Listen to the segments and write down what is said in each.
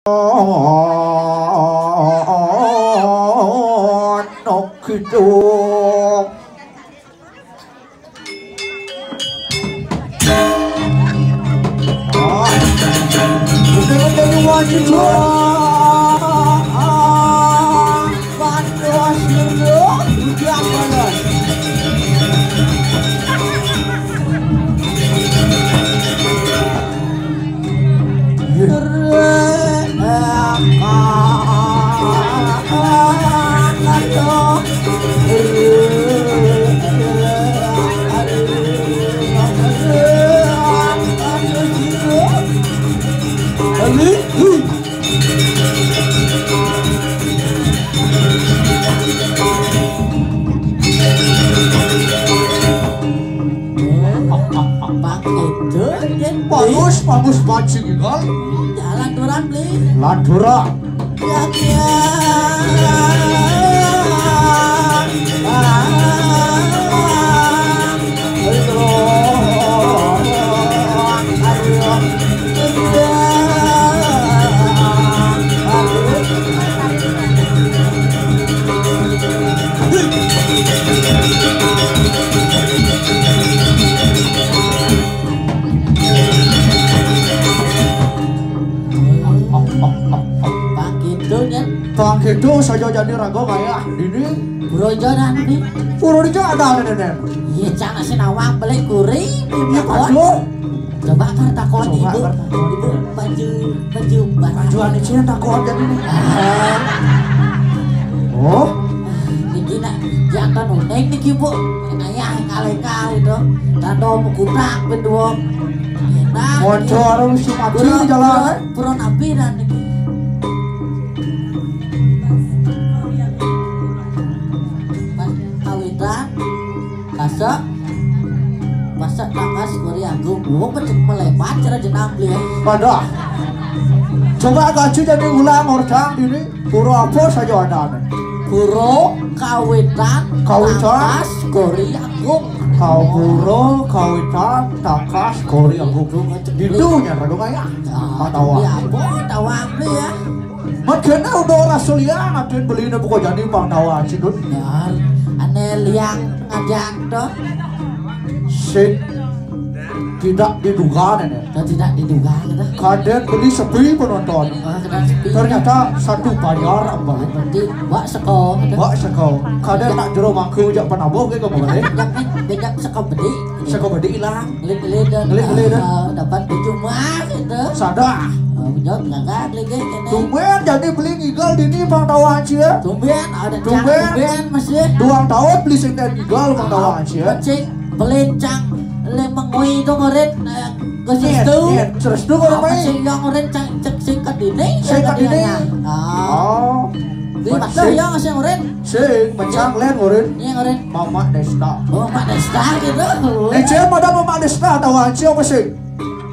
Nok kidung udah wajib bagus baju gigal jalan duran beli ladura Bang itu saja jadi rago kayak ini burojoran nih Purworejo ada nenek iya jangan sih nawang beli kuri iya aduh coba kan takon ibu baju bajuan itu yang takon jadi ini oh niki nak jangan unek niki bu ayah kali-kali dong tado mengkutak berdua motor si mati di jalan pura nabi dan niki masak tangkas kori aku gua pencet melepat cara jenam beli pada coba gaji jadi ulang orang ini puro apa saja ada puro kawitan tangkas kori agung kau puro kawitan tangkas kori agung itu nya ragu kayak tawa tawa beli ya makanya udah rasulia ngapain beli ini bukan jadi bang tawa sih dun aneh liang ngajak dong tidak diduga nenek tidak diduga gitu kadet beli sepi penonton ternyata satu bayar apa berarti wak seko kadet nak jero mangku jak panabuh gitu boleh bejak seko bedi hilang ngelit dapat cuma gitu sadar jawab enggak lagi tumben jadi beli ngigal dini bang tawa aja tumben ada tumben masih 2 tahun beli senten ngigal bang tawa aja pelencang le mengui dong oren ke situ terus tuh orang main sing yang oren cek singkat ini oh di mata yang sing oren sing mencang len oren yang oren Mama Desta Mama Desta gitu cek pada Mama Desta tahu aja apa sih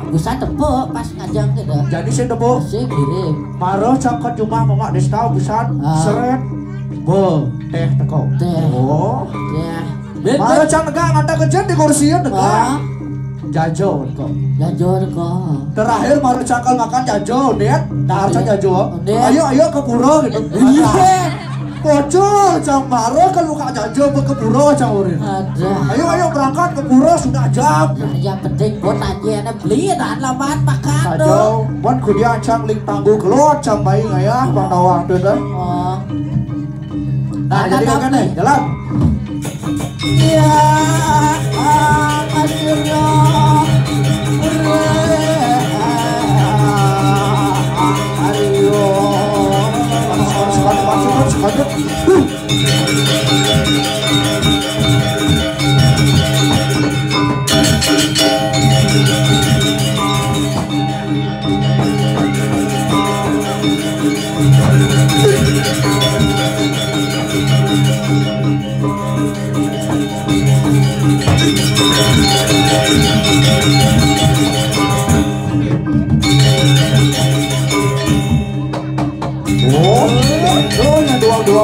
bisa tepuk pas ngajang gitu jadi saya tepuk sih kirim maroh cangkat cuma Mama Desta bisa seret teh teko oh maroh cang negak ngata kejen di kursian negak jajo kok terakhir maroh cangkal makan jajo lihat harusnya jajo ayo ke pura gitu kocok cang maroh ke luka jajo ke pura cang urin ayo berangkat ke pura sudah jam yang penting buat aja beli dan lamat makan jajo buat kudia cang ling tangguh kelot cang bayi ya bang tawang tuh kan nah jadi kan nih jalan ya akhirnya ayo sekali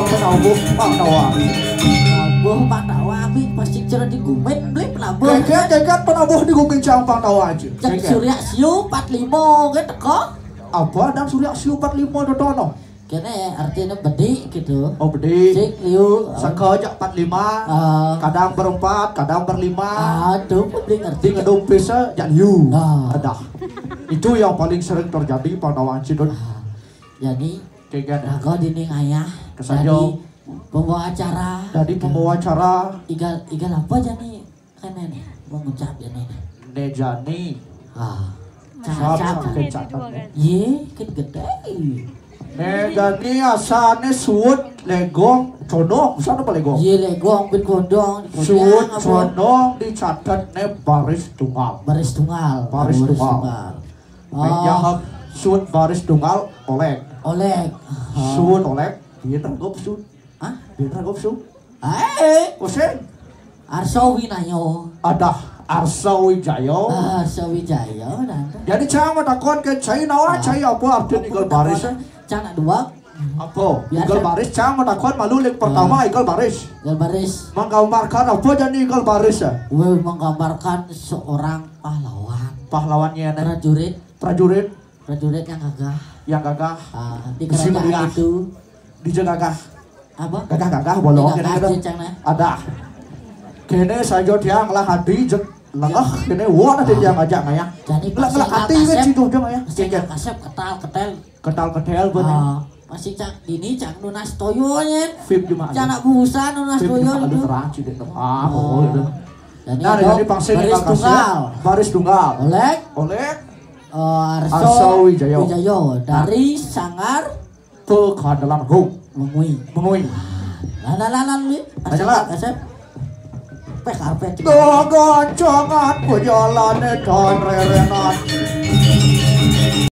penabuh Pak Tawa. Penabuh Pak Tawa pasti cerah di Gumen beli penabuh. Kayak penabuh di Gumen cang Pak Tawa aja. Cek Surya Siu 45 gitu kok. apa dan Surya Siu 45 dodono. Kene artinya bedi gitu. Oh bedi. Sik liu. Sakojak 45. Kadang berempat, kadang berlima. Aduh, bedi ngerti. Ngedum pisa jak liu. Nah. Itu yang paling sering terjadi pada Wancidun. Jadi Kegan. kau dinding ayah. Kesanjo. Pembawa acara. Jadi pembawa acara. Igal apa jani kan ini mengucap jani. Nejani. Cap kecatat. Ye, kan gede. Nejani asane suut legong condong, sana apa legong? Ye legong bin gondong. Suut condong dicatat ne baris tunggal. Baris tunggal. Baris tunggal. Menjahap suut baris tunggal oleh. Suut oleh. Biar gop suut. Hah? Biar gop suut. Kosen. Arso Winayo. Ada. Arso Wijayo. Arso Wijayo dan. Jadi jangan takon ke cai nawa cai apa artinya igal baris? Cana dua. Apa? Igal baris jangan takon malu leg pertama igal baris. Igal baris. Menggambarkan apa jadi igal baris? Menggambarkan seorang pahlawan. Pahlawannya prajurit yang gagah. Di kerajaan itu dijagagah. Apa? Gagah bolong ada. Kene saja dia ngalah hati jek lengah kene wah nanti dia ngajak ngaya. Jadi ngalah hati we citu jeung aya. Kasep ketal bener. Masih cak ini cak nunas toyo nya. Fit cuma. Cana busa nunas toyo itu. Nah, jadi pangsil baris tunggal. Oleh Arso Wijayo dari Sanggar Pekadalan Hung Mengui. Lalu kasep karpet goncongan ku jalane don rerengan